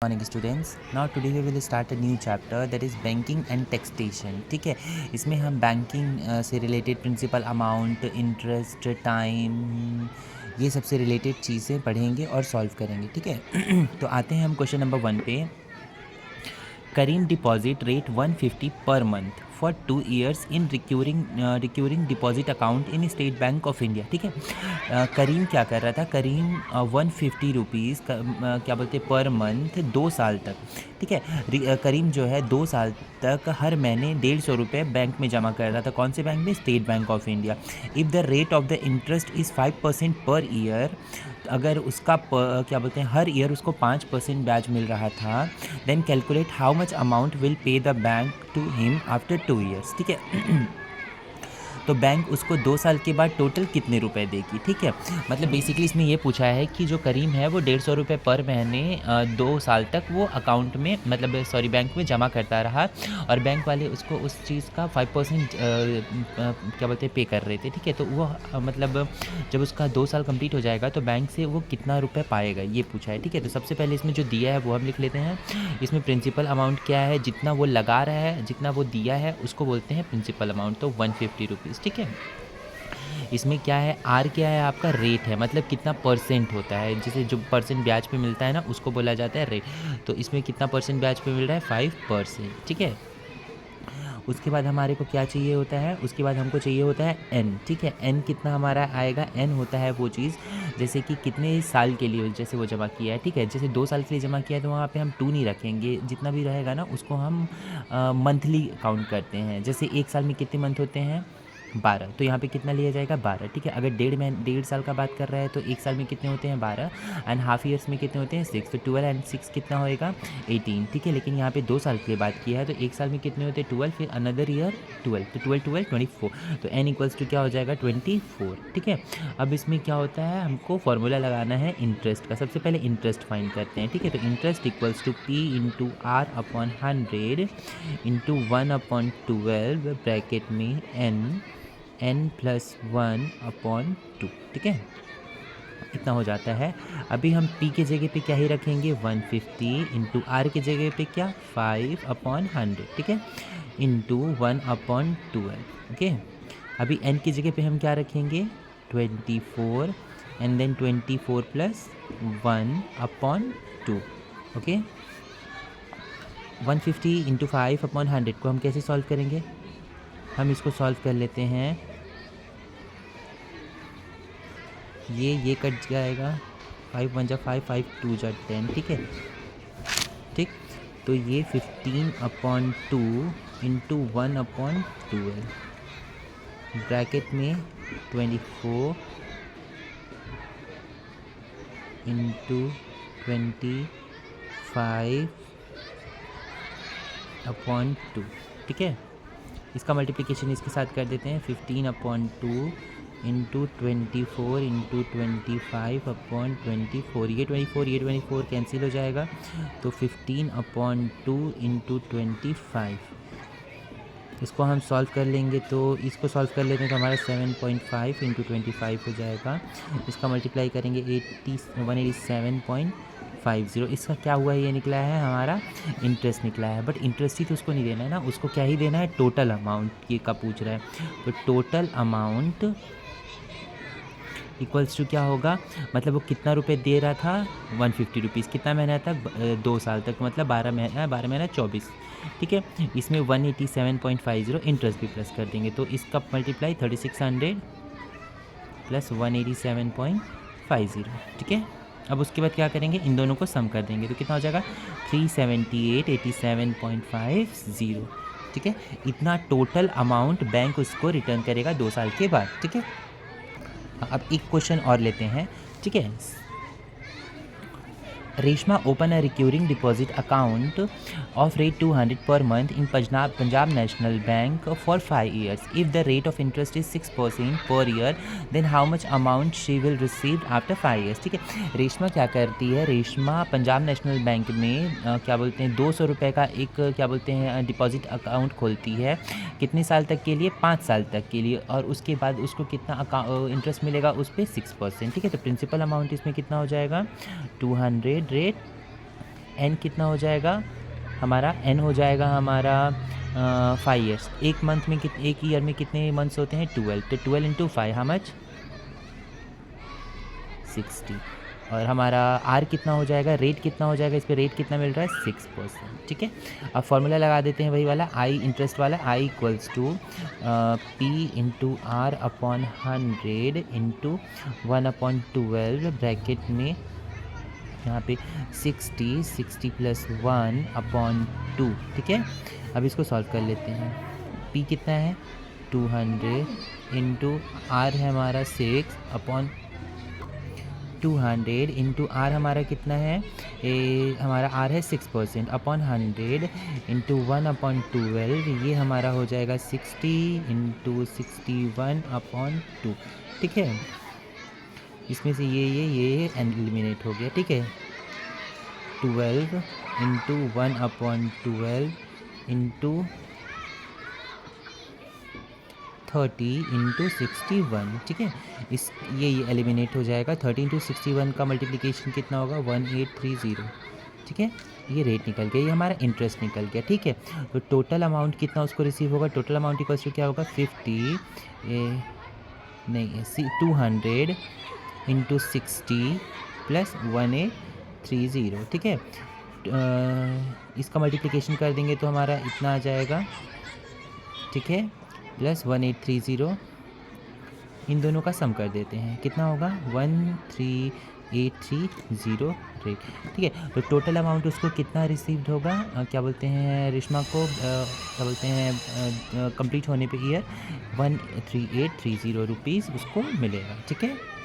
Morning students. Now today we will start a new chapter that is banking and taxation. ठीक है, इसमें हम banking से related principal, amount, interest, time, ये सबसे रिलेटेड चीज़ें पढ़ेंगे और सॉल्व करेंगे। ठीक है तो आते हैं हम क्वेश्चन नंबर 1 पे। करीम deposit rate 150 per month for 2 years in recurring deposit account in state bank of India. ठीक है, करीम क्या कर रहा था? करीम 150 रुपीज़ क्या बोलते पर मंथ 2 साल तक। ठीक है, करीम जो है 2 साल तक हर महीने 150 रुपये बैंक में जमा कर रहा था। कौन से बैंक में? State bank of India. If the rate of the interest is 5% per year, अगर उसका क्या बोलते हैं हर ईयर उसको 5% ब्याज मिल रहा था, then calculate how much amount will pay the bank to him after 2 years. ठीक है तो बैंक उसको 2 साल के बाद टोटल कितने रुपए देगी। ठीक है, मतलब बेसिकली इसमें ये पूछा है कि जो करीम है वो 150 रुपये पर महीने 2 साल तक वो अकाउंट में बैंक में जमा करता रहा और बैंक वाले उसको उस चीज़ का 5% क्या बोलते हैं पे कर रहे थे। ठीक है, तो वो मतलब जब उसका 2 साल कंप्लीट हो जाएगा तो बैंक से वो कितना रुपये पाएगा, ये पूछा है। ठीक है, तो सबसे पहले इसमें जो दिया है वो हम लिख लेते हैं। इसमें प्रिंसिपल अमाउंट क्या है? जितना वो लगा रहा है, जितना वो दिया है, उसको बोलते हैं प्रिंसिपल अमाउंट, तो 150 रुपीज़। ठीक है, इसमें क्या है? आर क्या है? आपका रेट है, मतलब कितना परसेंट होता है। जैसे जो परसेंट ब्याज पे मिलता है ना, उसको बोला जाता है रेट। तो इसमें कितना परसेंट ब्याज पे मिल रहा है? 5%। ठीक है, उसके बाद हमारे को क्या चाहिए होता है? उसके बाद हमको चाहिए होता है एन। ठीक है, एन कितना हमारा आएगा? एन होता है वो चीज़ जैसे कि कितने साल के लिए जैसे वो जमा किया है। ठीक है, जैसे 2 साल के लिए जमा किया है तो वहाँ पे हम 2 नहीं रखेंगे, जितना भी रहेगा ना उसको हम मंथली काउंट करते हैं। जैसे 1 साल में कितने मंथ होते हैं? 12, तो यहाँ पे कितना लिया जाएगा? 12। ठीक है, अगर 1.5 साल का बात कर रहा है तो 1 साल में कितने होते हैं? 12 एंड हाफ ईयर्स में कितने होते हैं? 6, तो 12 एंड 6 कितना होएगा? 18। ठीक है, लेकिन यहाँ पे 2 साल के लिए बात किया है तो 1 साल में कितने होते हैं? 12, फिर अनदर ईयर 12, तो 12 12 24, तो n इक्वल्स टू क्या हो जाएगा? 24। ठीक है, अब इसमें क्या होता है? हमको फॉर्मूला लगाना है इंटरेस्ट का। सबसे पहले इंटरेस्ट फाइंड करते हैं। ठीक है, तो interest equals to P into R upon 100 into 1/12 bracket में n+1/2। ठीक है, इतना हो जाता है। अभी हम p के जगह पे क्या ही रखेंगे? 150 इंटू r के जगह पे क्या? 5/100। ठीक है, इंटू 1/12। ओके, अभी n की जगह पे हम क्या रखेंगे? 24 and then 24 plus 1/2। Okay, 150 into 5/100 को हम कैसे सॉल्व करेंगे? हम इसको सॉल्व कर लेते हैं। ये कट जाएगा, 5 1 जा 5, 5 2 जा 10। ठीक है, ठीक, तो ये 15/2 इंटू 1/12 ब्रैकेट में 24 इंटू 25/2। ठीक है, इसका मल्टीप्लिकेशन इसके साथ कर देते हैं। 15/2 इंटू 24 इंटू 25/24, ये 24 कैंसिल हो जाएगा, तो 15/2 इंटू 25, इसको हम सॉल्व कर लेंगे। तो इसको सॉल्व कर लेते हैं तो हमारा 7.5 इंटू 25 हो जाएगा। इसका मल्टीप्लाई करेंगे 187.50। इसका क्या हुआ है? ये निकला है हमारा इंटरेस्ट निकला है, बट इंटरेस्ट ही तो उसको नहीं देना है ना, उसको क्या ही देना है? टोटल अमाउंट ये का पूछ रहा है। तो टोटल अमाउंट इक्वल्स टू क्या होगा? मतलब वो कितना रुपए दे रहा था? 150 रुपीज़। कितना महीना तक? 2 साल तक, मतलब 12 महीना, 12 महीना 24। ठीक है, इसमें 187.50 इंटरेस्ट भी प्लस कर देंगे, तो इसका मल्टीप्लाई 3600 प्लस 187.50। ठीक है, अब उसके बाद क्या करेंगे? इन दोनों को सम कर देंगे, तो कितना हो जाएगा? 378.8750। ठीक है, इतना टोटल अमाउंट बैंक उसको रिटर्न करेगा 2 साल के बाद। ठीक है, अब एक क्वेश्चन और लेते हैं। ठीक है, Reshma open a recurring deposit account of rate 200 per month in Punjab National Bank for 5 years. If the rate of interest is 6% per year, then how much amount she will receive after 5 years? ठीक है, रेशमा क्या करती है? Reshma Punjab national bank में क्या बोलते हैं 200 रुपये का एक क्या बोलते हैं डिपॉजिट अकाउंट खोलती है। कितने साल तक के लिए? 5 साल तक के लिए, और उसके बाद उसको कितना इंटरेस्ट मिलेगा? उस पर 6%। ठीक है, तो प्रिंसिपल अमाउंट इसमें कितना हो जाएगा? 200 रेट एन कितना हो जाएगा हमारा, एन हो जाएगा हमारा 5 ईयर्स। एक मंथ में एक ईयर में कितने मंथ्स होते हैं 12, तो 12 इंटू 5 हाउ मच 60। और हमारा आर कितना हो जाएगा, रेट कितना हो जाएगा, इस पर रेट कितना मिल रहा है 6%। ठीक है, अब फॉर्मूला लगा देते हैं वही वाला, आई इंटरेस्ट वाला, I equals to P into R upon 100 into 1/12 bracket में यहाँ पे 60 प्लस 1/2। ठीक है, अब इसको सॉल्व कर लेते हैं। p कितना है 200 इंटू आर है हमारा 6/200 इंटू आर हमारा कितना है, हमारा आर है 6% अपॉन 100 इंटू 1/12, ये हमारा हो जाएगा 60 इंटू 61/2। ठीक है, इसमें से ये एलिमिनेट हो गया। ठीक है, 12 इंटू 1/12 इंटू 30 इंटू 61। ठीक है, इस ये एलिमिनेट हो जाएगा। 30 इंटू 61 का मल्टीप्लिकेशन कितना होगा 1830। ठीक है, ये रेट निकल गया, ये हमारा इंटरेस्ट निकल गया। ठीक है, तो टोटल अमाउंट कितना उसको रिसीव होगा, टोटल अमाउंट इक्वल्स टू क्या होगा 200 इंटू 60 प्लस 1830। ठीक है, इसका मल्टीप्लिकेशन कर देंगे तो हमारा इतना आ जाएगा। ठीक है, प्लस 1830, इन दोनों का सम कर देते हैं, कितना होगा 13830 रेट। ठीक है, तो टोटल अमाउंट उसको कितना रिसीव्ड होगा, क्या बोलते हैं रिश्मा को, क्या बोलते हैं कंप्लीट होने पे ईयर 13830 रुपीज़ उसको मिलेगा। ठीक है।